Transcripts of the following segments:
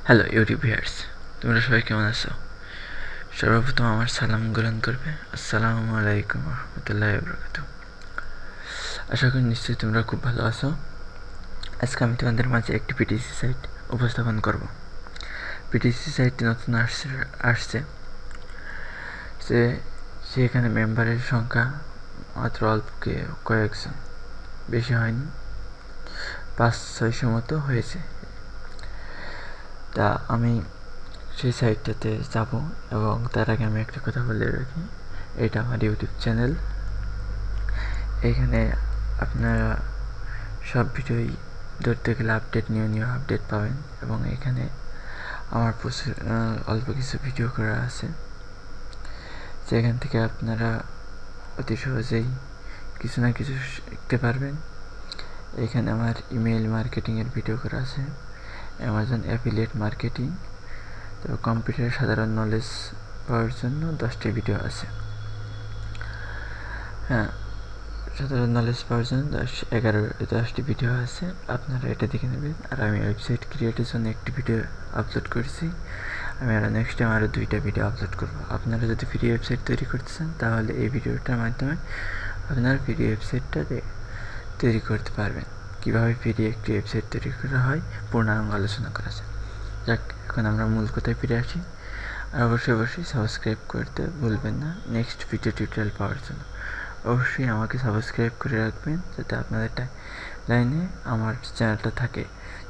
Hello YouTube viewers, তোমরা সবাই কেমন আছো? সর্বপ্রথম আমার সালাম গ্রহণ করবে। আসসালামু আলাইকুম রহমতুল্লাহি ওয়া বারাকাতুহু। আশা করি নিশ্চয়ই তোমরা খুব ভালো আছো। আজকে আমি তোমাদের মাঝে একটি পিটিসি সাইট উপস্থাপন করব। পিটিসি সাইটটি নতুন আসছে সেখানে মেম্বারের সংখ্যা মাত্র কয়েকজন, বেশি হয়নি, 500-600 মতো হয়েছে। তা আমি সেই সাইটটাতে যাব, এবং তার আগে আমি একটা কথা বলে রাখি, এটা আমার ইউটিউব চ্যানেল। এখানে আপনারা সব ভিডিওই ধরতে গেলে নিউ আপডেট পাবেন, এবং এখানে আমার প্রচুর অল্প কিছু ভিডিও করা আছে, যেখান থেকে আপনারা অতি সহজেই কিছু না কিছু শিখতে পারবেন। এখানে আমার ইমেল মার্কেটিংয়ের ভিডিও করা আছে, অ্যামাজন অ্যাফিলিয়েট মার্কেটিং, তো কম্পিউটারের সাধারণ নলেজ পাওয়ার জন্য 10টি ভিডিও আছে। হ্যাঁ, সাধারণ নলেজ পাওয়ার জন্য 10টি ভিডিও আছে, আপনারা এটা দেখে নেবেন। আর আমি ওয়েবসাইট ক্রিয়েটের জন্য একটি ভিডিও আপলোড করছি, আমি নেক্সট টাইম আরও 2টা ভিডিও আপলোড করব। আপনারা যদি ফ্রি ওয়েবসাইট তৈরি করতে চান, তাহলে এই ভিডিওটার মাধ্যমে আপনারা ফ্রি ওয়েবসাইটটা তৈরি করতে পারবেন। কীভাবে ফ্রি একটি ওয়েবসাইট তৈরি করা হয় পূর্ণাঙ্গ আলোচনা করা যায়। যাক, এখন আমরা মূল কথায় ফিরে আসি। আর অবশ্যই সাবস্ক্রাইব করতে ভুলবেন না নেক্সট ভিডিও টিউটোরিয়াল পাওয়ার জন্য। অবশ্যই আমাকে সাবস্ক্রাইব করে রাখবেন, যাতে আপনাদের লাইনে আমার চ্যানেলটা থাকে,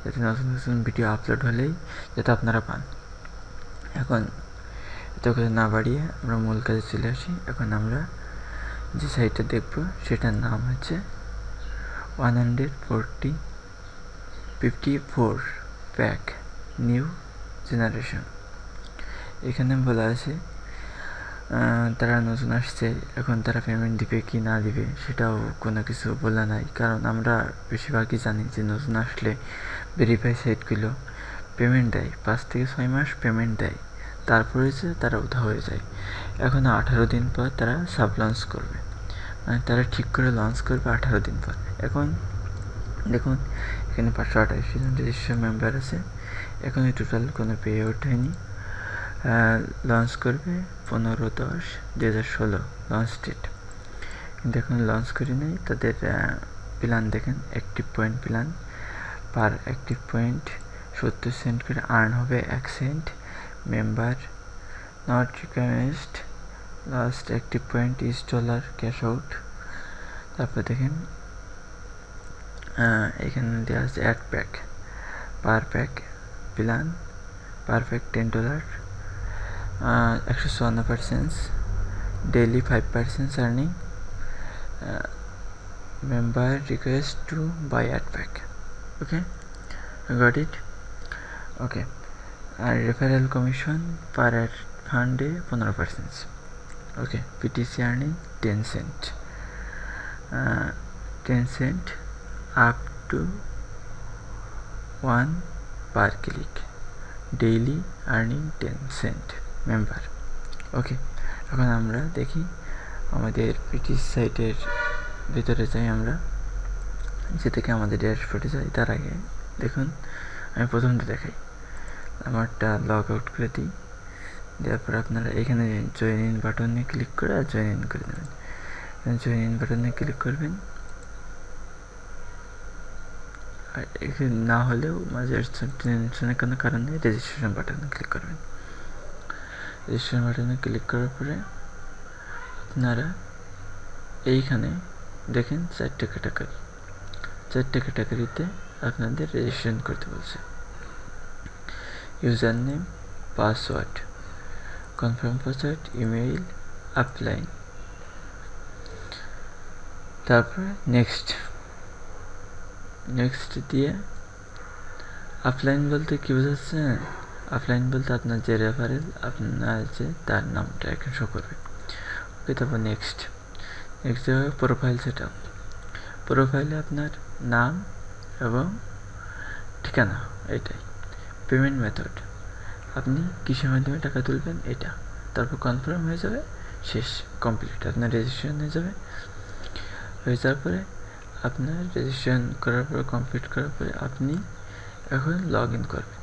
যাতে নতুন ভিডিও আপলোড হলেই যাতে আপনারা পান। এখন এত কথা না বাড়িয়ে আমরা মূল কাজে চলে আসি। এখন আমরা যে সাইটটা দেখব সেটার নাম হচ্ছে 154 প্যাক নিউ জেনারেশন। এখানে বলা আছে তারা নতুন আসছে, এখন তারা পেমেন্ট দিবে কি না দিবে সেটাও কোনো কিছু বলা নাই, কারণ আমরা বেশিরভাগই জানি যে নতুন আসলে ভেরিফাই সাইটগুলো পেমেন্ট দেয়, 5 থেকে 6 মাস পেমেন্ট দেয়, তারপরে যে তারা উঠা হয়ে যায়। এখন 18 দিন পর তারা সাব লঞ্চ করবে, মানে তারা ঠিক করে লঞ্চ করবে 18 দিন পর। এখন দেখুন, এখানে 528 জন রেজিস্টার মেম্বার আছে। এখন টোটাল কোনো পে আউট হয়নি। লঞ্চ করবে 15/10/2016 লঞ্চ ডেট, কিন্তু এখন লঞ্চ করি নাই। তাদের প্ল্যান দেখেন, active point plan, per active point 70 cent করে আর্ন হবে, 1 cent. Member not request, last active point is $, cash out. তারপর দেখেন এখানে দেওয়া আছে add pack, per pack plan, per pack $10, 154%, daily 5% earning, member request to buy ad pack. Okay, got it. Okay, আর referral commission per ad fund 15%. Okay, PTC earning 10 cent, 10 cent up to 1 per click, daily earning 10 cent member. ওকে, এখন আমরা দেখি আমাদের PTC সাইটের ভিতরে যাই। আমরা যে থেকে আমাদের ড্যাশবোর্ডে যাই, তার আগে দেখুন আমি প্রথমটা দেখাই। আমারটা লগ আউট করে দিই, দেওয়ার পর আপনারা এখানে জয়েন ইন বাটনে ক্লিক করে জয়েন ইন করে দেবেন। জয়েন ইন বাটনে ক্লিক করবেন, আর এখানে না হলেও মাঝে কোনো কারণে রেজিস্ট্রেশন বাটনে ক্লিক করবেন। রেজিস্ট্রেশন বাটনে ক্লিক করার পরে আপনারা এইখানে দেখেন 4টে ক্যাটাগরিতে আপনাদের রেজিস্ট্রেশন করতে বলছে। User name, password, confirm password, email, upline, তারপরে নেক্সট দিয়ে আপলাইন বলতে কী বোঝাচ্ছে? আপলাইন বলতে আপনার যে রেফারেল আপনার আছে তার নামটা এখানে শো করবে। ওকে, তারপর নেক্সট হবে প্রোফাইল সেট আপ। প্রোফাইলে আপনার নাম এবং ঠিকানা, এটাই। পেমেন্ট মেথড, আপনি কিসের মাধ্যমে টাকা তুলবেন এটা। তারপর কনফার্ম হয়ে যাবে, শেষ, কমপ্লিট, আপনার রেজিস্ট্রেশন হয়ে যাওয়ার পরে আপনার রেজিস্ট্রেশন করার পর কমপ্লিট করার পরে আপনি এখন লগ ইন করবেন।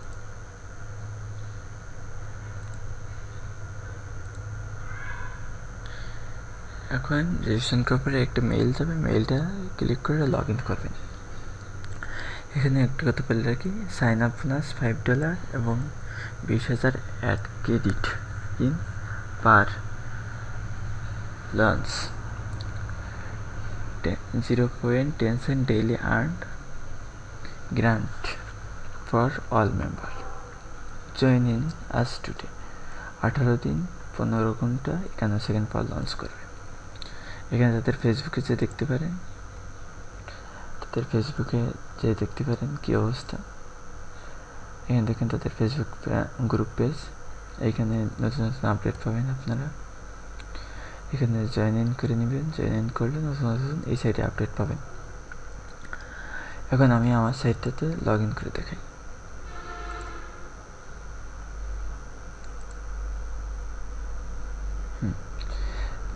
এখন রেজিস্ট্রেশন করার পরে একটা মেইল যাবে, মেইলটা ক্লিক করে লগ ইন করবেন। এখানে একটা কথা বলে রাখি, সাইন আপ বোনাস $5 এবং 20,000 ad credit in per launch 0.10 cent daily earned grant for all member. Join in us today. 18 দিন 15 ঘন্টা 51 সেকেন্ড পর লঞ্চ করবে। এখানে তাদের ফেসবুকে যে দেখতে পারেন, কি অবস্থা। এখানে দেখেন তাদের ফেসবুক গ্রুপ পেজ, এখানে নতুন নতুন আপডেট পাবেন আপনারা। এখানে জয়েন ইন করে নেবেন, জয়েন ইন করলে নতুন নতুন এই সাইটে আপডেট পাবেন। এখন আমি আমার সাইটটাতে লগ ইন করে দেখাই।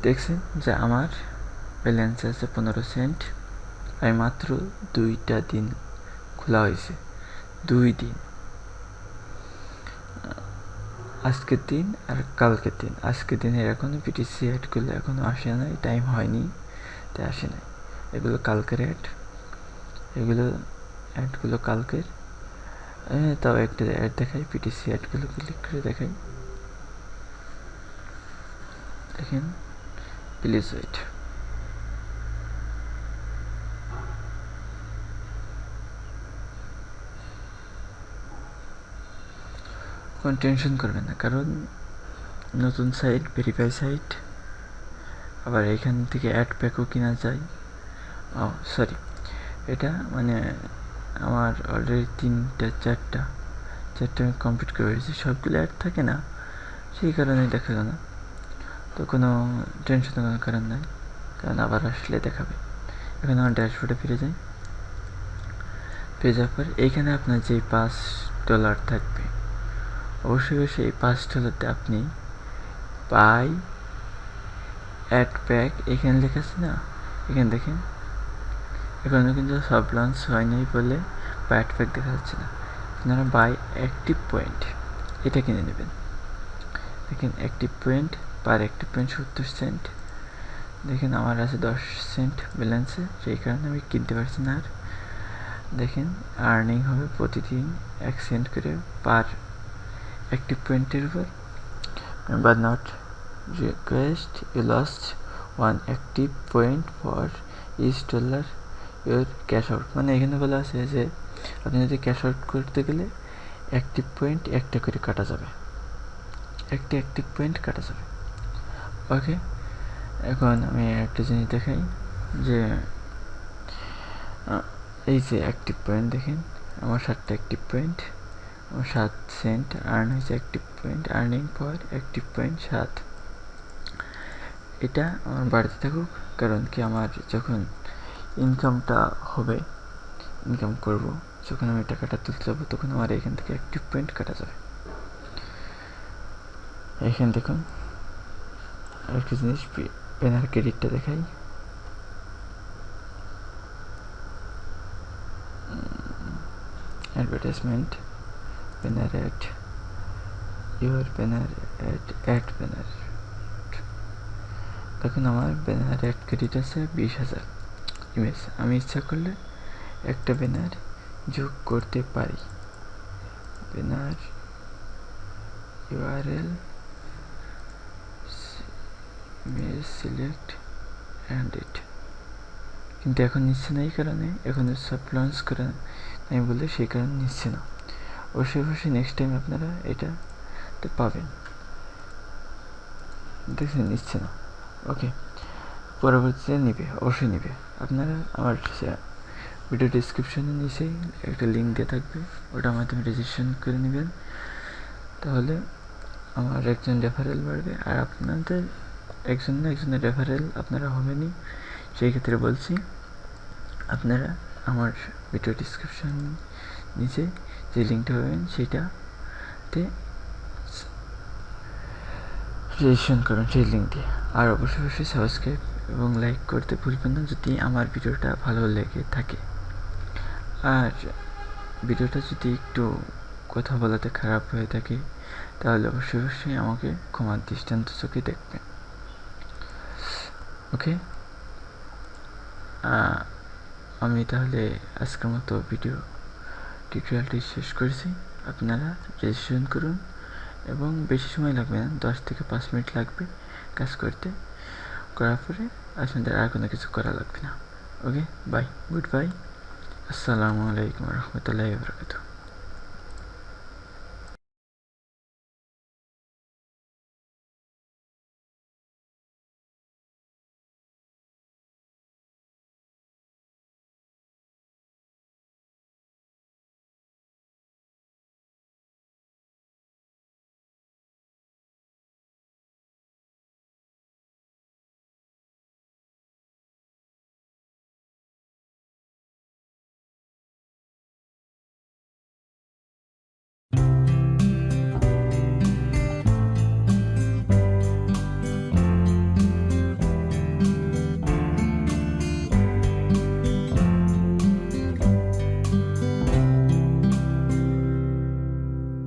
দেখছেন যে আমার ব্যালেন্স আছে 15 সেন্ট। আমি মাত্র 2টা দিন খোলা হয়েছে, 2 দিন, আজকের দিন আর কালকের দিন। আজকের দিনের এখনও পিটিসি অ্যাডগুলো এখনও আসে নাই, টাইম হয়নি তাই আসে নাই। এগুলো কালকের অ্যাডগুলো কালকের। তাও একটা অ্যাড দেখাই, পিটিসি অ্যাডগুলো ক্লিক করে দেখাই। দেখেন, প্লিজ ওয়েট। কোনো টেনশন করবেন না, কারণ নতুন সাইট, ভেরিফাই সাইট, আবার এখান থেকে অ্যাড প্যাকও কিনা যায়। সরি, এটা মানে আমার অলরেডি 4টা আমি কমপ্লিট করে ফেলেছি। সবগুলো অ্যাড থাকে না, সেই কারণে দেখা না। তো কোনো টেনশনের কোনো কারণ নাই, কারণ আবার আসলে দেখাবে। এখন আমার ড্যাশবোর্ডে ফিরে যাই। পেয়ে যাওয়ার পর এইখানে আপনার যে $5 থাকবে, অবশ্যই এই $5 আপনি বাই অ্যাড প্যাক, এখানে লেখা আছে না, এখানে দেখেন এখানে কিন্তু সব লঞ্চ হয়নি বলে বা অ্যাড প্যাক দেখা যাচ্ছে না। আপনারা বাই অ্যাক্টিভ পয়েন্ট এটা কিনে নেবেন। দেখেন অ্যাক্টিভ পয়েন্ট, পার অ্যাক্টিভ পয়েন্ট 70 সেন্ট। দেখেন আমার আছে 10 সেন্ট ব্যালেন্সে, সেই কারণে আমি কিনতে পারছি না। আর দেখেন আর্নিং হবে প্রতিদিন 1 সেন্ট করে পার অ্যাক্টিভ পয়েন্টের উপর। But not request you lost 1 active point for each $, your cash out. মানে এখানে বলা আছে যে আপনি যদি ক্যাশ আউট করতে গেলে অ্যাক্টিভ পয়েন্ট একটা করে কাটা যাবে, একটি অ্যাক্টিভ পয়েন্ট কাটা যাবে। ওকে, এখন আমি একটা জিনিস দেখাই যে এই যে অ্যাক্টিভ পয়েন্ট দেখেন, আমার 7টা অ্যাক্টিভ পয়েন্ট, আমার 7 সেন্ট আর্ন হয়েছে অ্যাক্টিভ পয়েন্ট, আর্নিং পর অ্যাক্টিভ পয়েন্ট 7। এটা আমার বাড়তে থাকুক, কারণ কি আমার যখন ইনকামটা হবে, ইনকাম করব, যখন আমি টাকাটা তুলতে যাবো, তখন আমার এখান থেকে অ্যাক্টিভ পয়েন্ট কাটা যাবে। এখানে দেখুন আরেকটা জিনিস, ব্যানার ক্রেডিটটা দেখাই। Advertisement, banner add, your banner add banner. দেখুন আমার ব্যানার অ্যাড ক্রেডিট আছে 20,000 ইমেজ। আমি ইচ্ছা করলে একটা ব্যানার যোগ করতে পারি। Banner URL image select and it, কিন্তু এখন নিচ্ছে না, এই কারণে এখন সব লঞ্চ করে আমি বলে সেই কারণে নিচ্ছে না। অবশ্যই নেক্সট টাইম আপনারা এটাতে পাবেন। দেখছেন নিচ্ছে না, ওকে, পরবর্তীতে নিবে, অবশ্যই নিবে। আপনারা আমার ভিডিও ডিসক্রিপশনের নিচেই একটা লিঙ্ক দিয়ে থাকবে, ওটার মাধ্যমে রেজিস্ট্রেশন করে নেবেন, তাহলে আমার একজন রেফারেল বাড়বে। আর আপনাদের একজনের রেফারেল আপনারা হবেনই, সেই ক্ষেত্রে বলছি আপনারা আমার ভিডিও ডিসক্রিপশন নিচে যে লিঙ্কটা পাবেন সেইটাতে রেজিস্ট্রেশন করুন, সেই লিঙ্ক দিয়ে। আর অবশ্যই সাবস্ক্রাইব এবং লাইক করতে ভুলবেন না যদি আমার ভিডিওটা ভালো লেগে থাকে। আর ভিডিওটা যদি একটু কথা বলাতে খারাপ হয়ে থাকে, তাহলে অবশ্যই আমাকে ক্ষমার দৃষ্টান্ত চোখে দেখবেন। ওকে, আমি তাহলে আজকের মতো ভিডিও টিউটোরিয়ালটি শেষ করছি। আপনারা রেজিস্ট্রেশন করুন এবং বেশি সময় লাগবে না, 10 থেকে 5 মিনিট লাগবে কাজ করতে। করার পরে আপনাদের আর কোনো কিছু করা লাগবে না। ওকে, বাই, গুড বাই, আসসালামু আলাইকুম রহমতুল্লাহি ওয়া বারাকাতুহু।